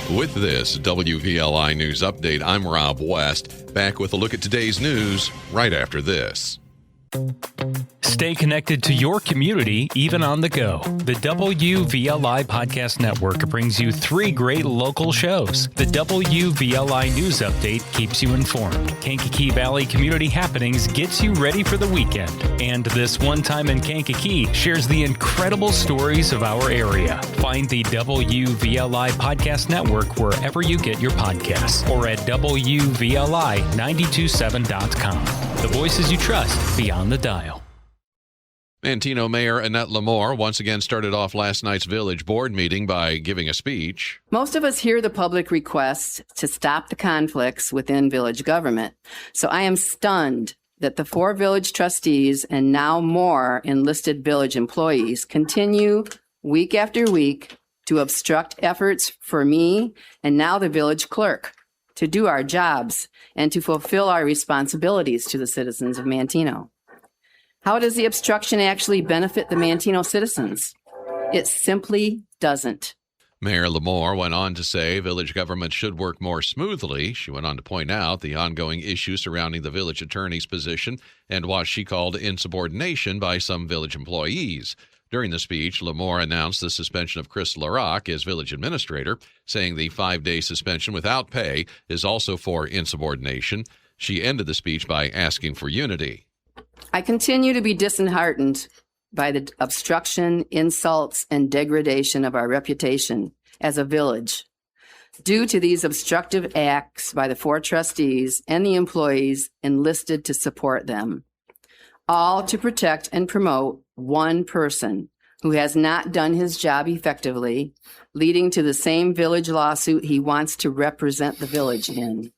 With this WVLI News Update, I'm Rob West, back with a look at today's news right after this. Stay connected to your community, even on the go. The WVLI Podcast Network brings you 3 great local shows. The WVLI News Update keeps you informed. Kankakee Valley Community Happenings gets you ready for the weekend. And This One Time in Kankakee shares the incredible stories of our area. Find the WVLI Podcast Network wherever you get your podcasts or at WVLI927.com. The voices you trust beyond the dial. Manteno Mayor Annette Lamore once again started off last night's village board meeting by giving a speech. Most of us hear the public request to stop the conflicts within village government. So I am stunned that the 4 village trustees and now more enlisted village employees continue week after week to obstruct efforts for me and now the village clerk to do our jobs and to fulfill our responsibilities to the citizens of Manteno. How does the obstruction actually benefit the Manteno citizens? It simply doesn't. Mayor Lamore went on to say village government should work more smoothly. She went on to point out the ongoing issues surrounding the village attorney's position and what she called insubordination by some village employees. During the speech, Lamore announced the suspension of Chris LaRock as village administrator, saying the 5-day suspension without pay is also for insubordination. She ended the speech by asking for unity. I continue to be disheartened by the obstruction, insults, and degradation of our reputation as a village. Due to these obstructive acts by the 4 trustees and the employees enlisted to support them, all to protect and promote one person who has not done his job effectively, leading to the same village lawsuit he wants to represent the village in.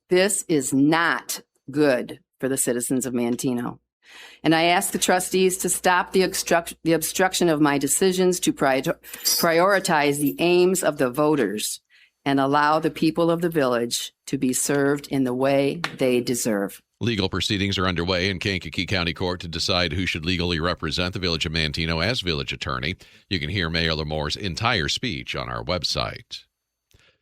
This is not good for the citizens of Manteno. And I ask the trustees to stop the obstruction of my decisions to prioritize the aims of the voters and allow the people of the village to be served in the way they deserve. Legal proceedings are underway in Kankakee County Court to decide who should legally represent the village of Manteno as village attorney. You can hear Mayor Lamore's entire speech on our website.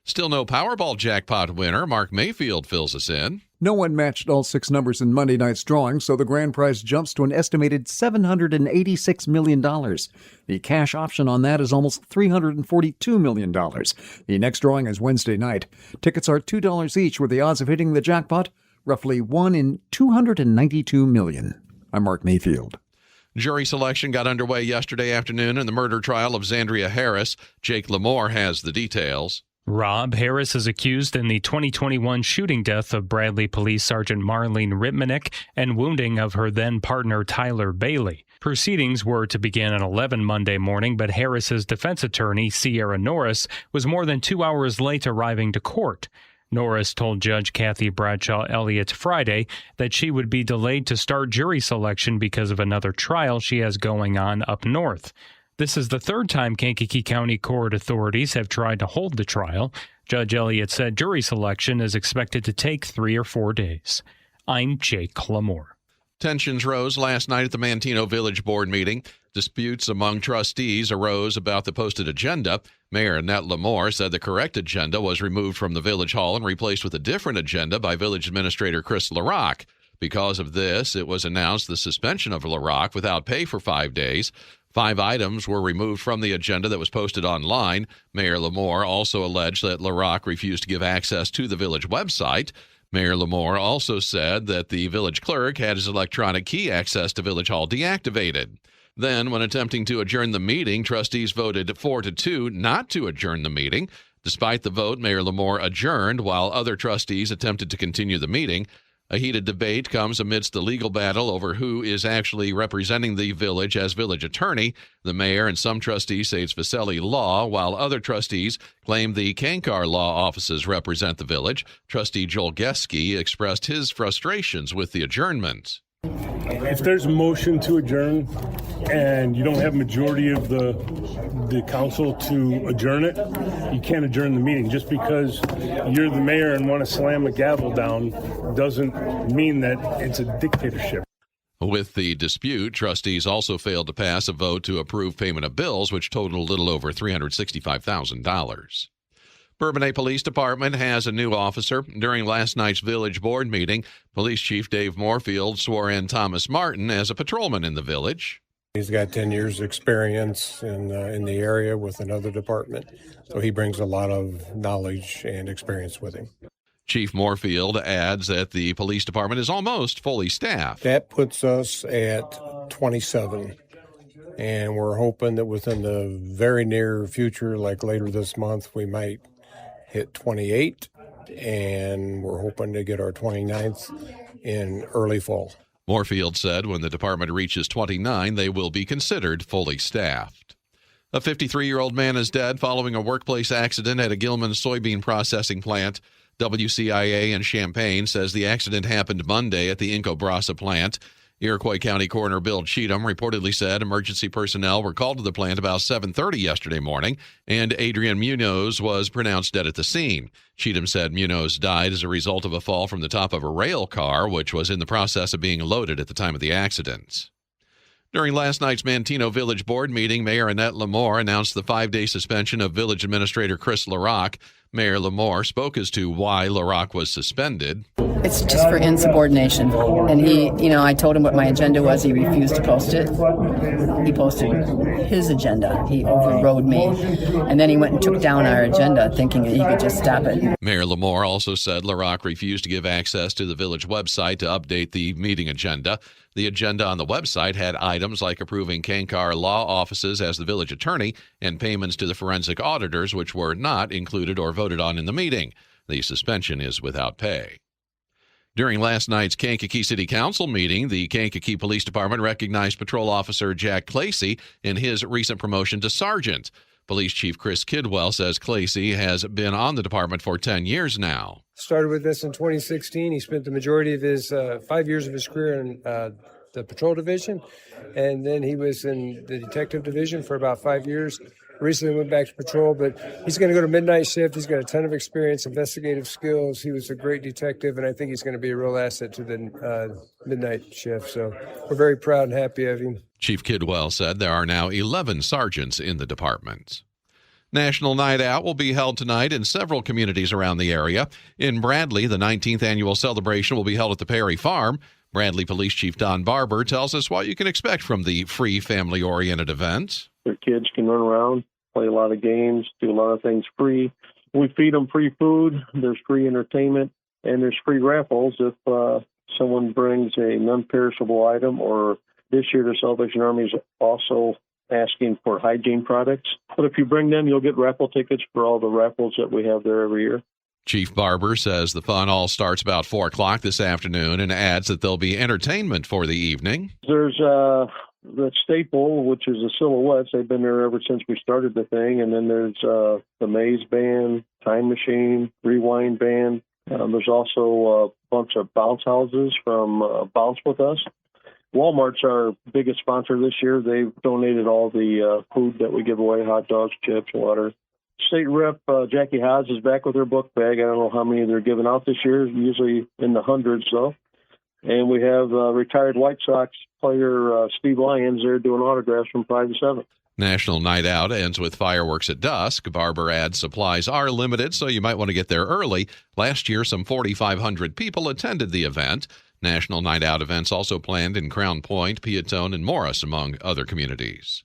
Still no Powerball jackpot winner. Mark Mayfield fills us in. No one matched all 6 numbers in Monday night's drawing, so the grand prize jumps to an estimated $786 million. The cash option on that is almost $342 million. The next drawing is Wednesday night. Tickets are $2 each, with the odds of hitting the jackpot roughly 1 in 292 million. I'm Mark Mayfield. Jury selection got underway yesterday afternoon in the murder trial of Zandria Harris. Jake Lamore has the details. Rob Harris is accused in the 2021 shooting death of Bradley Police Sergeant Marlene Ripmanick and wounding of her then-partner Tyler Bailey. Proceedings were to begin at 11 Monday morning, but Harris's defense attorney, Sierra Norris, was more than 2 hours late arriving to court. Norris told Judge Kathy Bradshaw Elliott Friday that she would be delayed to start jury selection because of another trial she has going on up north. This is the 3rd time Kankakee County Court authorities have tried to hold the trial. Judge Elliott said jury selection is expected to take 3 or 4 days. I'm Jake Lamore. Tensions rose last night at the Manteno Village Board meeting. Disputes among trustees arose about the posted agenda. Mayor Annette Lamore said the correct agenda was removed from the Village Hall and replaced with a different agenda by Village Administrator Chris LaRock. Because of this, it was announced the suspension of LaRock without pay for 5 days. 5 items were removed from the agenda that was posted online. Mayor Lamore also alleged that LaRock refused to give access to the village website. Mayor Lamore also said that the village clerk had his electronic key access to Village Hall deactivated. Then, when attempting to adjourn the meeting, trustees voted 4-2 not to adjourn the meeting. Despite the vote, Mayor Lamore adjourned while other trustees attempted to continue the meeting. A heated debate comes amidst the legal battle over who is actually representing the village as village attorney. The mayor and some trustees say it's Vicelli Law, while other trustees claim the Kankar Law offices represent the village. Trustee Joel Geske expressed his frustrations with the adjournment. If there's a motion to adjourn and you don't have a majority of the council to adjourn it, you can't adjourn the meeting. Just because you're the mayor and want to slam a gavel down doesn't mean that it's a dictatorship. With the dispute, trustees also failed to pass a vote to approve payment of bills, which totaled a little over $365,000. Bourbonnais Police Department has a new officer. During last night's village board meeting, Police Chief Dave Moorfield swore in Thomas Martin as a patrolman in the village. He's got 10 years experience in the area with another department, so he brings a lot of knowledge and experience with him. Chief Moorfield adds that the police department is almost fully staffed. That puts us at 27, and we're hoping that within the very near future, like later this month, we might hit 28, and we're hoping to get our 29th in early fall. Moorfield said when the department reaches 29, they will be considered fully staffed. A 53-year-old man is dead following a workplace accident at a Gilman soybean processing plant. WCIA in Champaign says the accident happened Monday at the Inco Brasa plant. Iroquois County Coroner Bill Cheatham reportedly said emergency personnel were called to the plant about 7:30 yesterday morning, and Adrian Munoz was pronounced dead at the scene. Cheatham said Munoz died as a result of a fall from the top of a rail car, which was in the process of being loaded at the time of the accident. During last night's Manteno Village Board meeting, Mayor Annette Lamore announced the 5-day suspension of Village Administrator Chris LaRock. Mayor Lamore spoke as to why LaRock was suspended. It's just for insubordination. And I told him what my agenda was. He refused to post it. He posted his agenda. He overrode me. And then he went and took down our agenda thinking that he could just stop it. Mayor Lamore also said LaRock refused to give access to the village website to update the meeting agenda. The agenda on the website had items like approving Kankakee law offices as the village attorney and payments to the forensic auditors, which were not included or voted on in the meeting. The suspension is without pay. During last night's Kankakee City Council meeting, the Kankakee Police Department recognized Patrol Officer Jack Klasey in his recent promotion to sergeant. Police Chief Chris Kidwell says Klasey has been on the department for 10 years now. Started with this in 2016. He spent the majority of his 5 years of his career in the patrol division, and then he was in the detective division for about 5 years. Recently went back to patrol, but he's going to go to midnight shift. He's got a ton of experience, investigative skills. He was a great detective, and I think he's going to be a real asset to the midnight shift. So we're very proud and happy of him. Chief Kidwell said there are now 11 sergeants in the department. National Night Out will be held tonight in several communities around the area. In Bradley, the 19th annual celebration will be held at the Perry Farm. Bradley Police Chief Don Barber tells us what you can expect from the free family-oriented event. Their kids can run around, play a lot of games, do a lot of things free. We feed them free food, there's free entertainment, and there's free raffles if someone brings a non-perishable item. Or this year the Salvation Army is also asking for hygiene products. But if you bring them, you'll get raffle tickets for all the raffles that we have there every year. Chief Barber says the fun all starts about 4 o'clock this afternoon and adds that there'll be entertainment for the evening. There's the staple, which is the Silhouettes. They've been there ever since we started the thing. And then there's the Maze Band, Time Machine, Rewind Band. There's also a bunch of bounce houses from Bounce With Us. Walmart's our biggest sponsor this year. They've donated all the food that we give away, hot dogs, chips, water. State Rep Jackie Haas is back with her book bag. I don't know how many they're giving out this year, usually in the hundreds, though. And we have retired White Sox player Steve Lyons there doing autographs from 5 to 7. National Night Out ends with fireworks at dusk. Barber adds supplies are limited, so you might want to get there early. Last year, some 4,500 people attended the event. National Night Out events also planned in Crown Point, Peatone, and Morris, among other communities.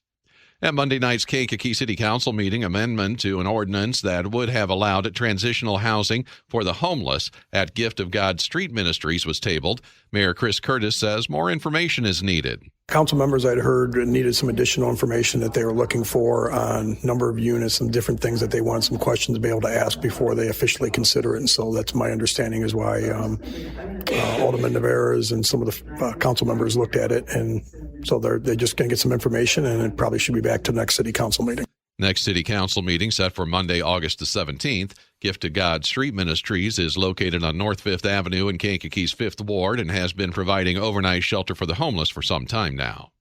At Monday night's Kankakee City Council meeting, amendment to an ordinance that would have allowed transitional housing for the homeless at Gift of God Street Ministries was tabled. Mayor Chris Curtis says more information is needed. Council members I'd heard needed some additional information that they were looking for on number of units and different things that they wanted some questions to be able to ask before they officially consider it. And so that's my understanding is why Alderman Navarez and some of the council members looked at it. And so they're just going to get some information, and it probably should be back to the next city council meeting. Next city council meeting set for Monday, August the 17th. Gift of God Street Ministries is located on North 5th Avenue in Kankakee's 5th Ward and has been providing overnight shelter for the homeless for some time now.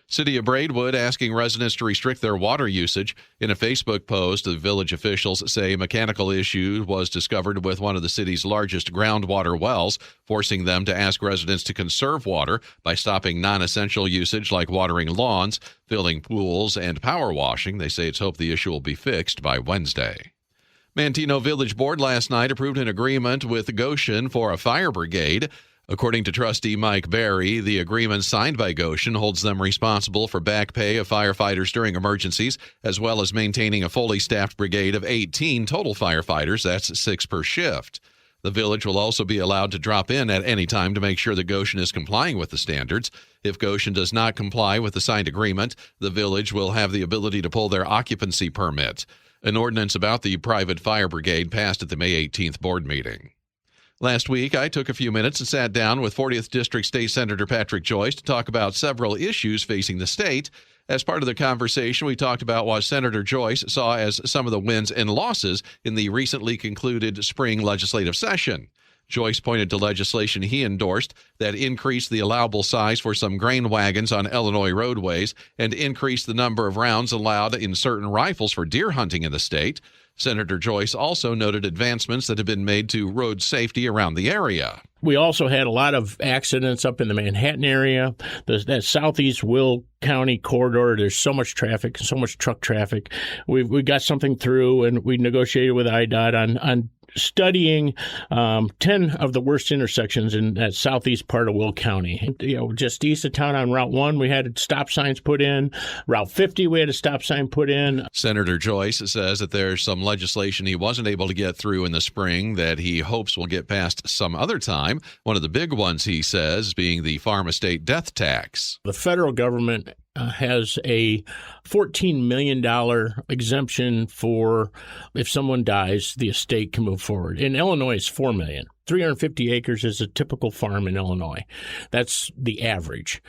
City of Braidwood asking residents to restrict their water usage. In a Facebook post, the village officials say a mechanical issue was discovered with one of the city's largest groundwater wells, forcing them to ask residents to conserve water by stopping non-essential usage like watering lawns, filling pools, and power washing. They say it's hoped the issue will be fixed by Wednesday. Manteno Village Board last night approved an agreement with Goshen for a fire brigade. According to trustee Mike Berry, the agreement signed by Goshen holds them responsible for back pay of firefighters during emergencies, as well as maintaining a fully staffed brigade of 18 total firefighters. That's 6 per shift. The village will also be allowed to drop in at any time to make sure that Goshen is complying with the standards. If Goshen does not comply with the signed agreement, the village will have the ability to pull their occupancy permit. An ordinance about the private fire brigade passed at the May 18th board meeting. Last week, I took a few minutes and sat down with 40th District State Senator Patrick Joyce to talk about several issues facing the state. As part of the conversation, we talked about what Senator Joyce saw as some of the wins and losses in the recently concluded spring legislative session. Joyce pointed to legislation he endorsed that increased the allowable size for some grain wagons on Illinois roadways and increased the number of rounds allowed in certain rifles for deer hunting in the state. Senator Joyce also noted advancements that have been made to road safety around the area. We also had a lot of accidents up in the Manhattan area, that southeast Will County corridor. There's so much traffic, so much truck traffic. We got something through, and we negotiated with IDOT on studying 10 of the worst intersections in that southeast part of Will County. Just east of town on Route 1, we had stop signs put in. Route 50, we had a stop sign put in. Senator Joyce says that there's some legislation he wasn't able to get through in the spring that he hopes will get passed some other time. One of the big ones, he says, being the farm estate death tax. The federal government has a $14 million exemption for if someone dies, the estate can move forward. In Illinois, it's $4 million. 350 acres is a typical farm in Illinois. That's the average.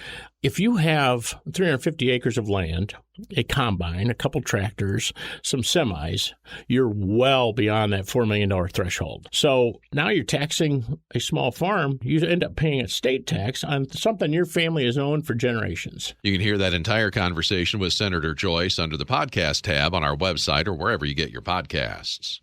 If you have 350 acres of land, a combine, a couple tractors, some semis, you're well beyond that $4 million threshold. So now you're taxing a small farm. You end up paying a state tax on something your family has owned for generations. You can hear that entire conversation with Senator Joyce under the podcast tab on our website or wherever you get your podcasts.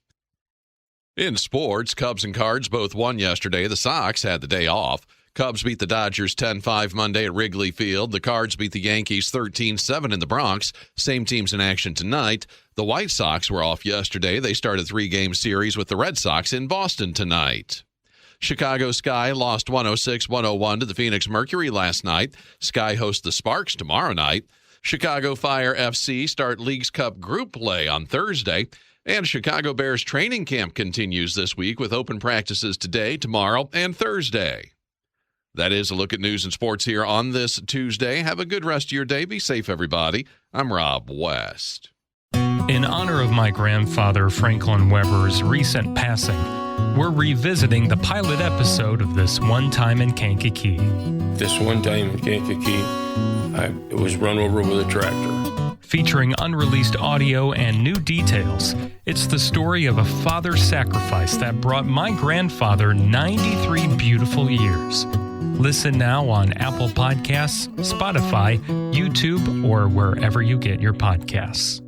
In sports, Cubs and Cards both won yesterday. The Sox had the day off. Cubs beat the Dodgers 10-5 Monday at Wrigley Field. The Cards beat the Yankees 13-7 in the Bronx. Same teams in action tonight. The White Sox were off yesterday. They start a 3-game series with the Red Sox in Boston tonight. Chicago Sky lost 106-101 to the Phoenix Mercury last night. Sky hosts the Sparks tomorrow night. Chicago Fire FC start Leagues Cup group play on Thursday. And Chicago Bears training camp continues this week with open practices today, tomorrow, and Thursday. That is a look at news and sports here on this Tuesday. Have a good rest of your day. Be safe, everybody. I'm Rob West. In honor of my grandfather, Franklin Weber's recent passing, we're revisiting the pilot episode of This One Time in Kankakee. This one time in Kankakee, I was run over with a tractor. Featuring unreleased audio and new details, it's the story of a father's sacrifice that brought my grandfather 93 beautiful years. Listen now on Apple Podcasts, Spotify, YouTube, or wherever you get your podcasts.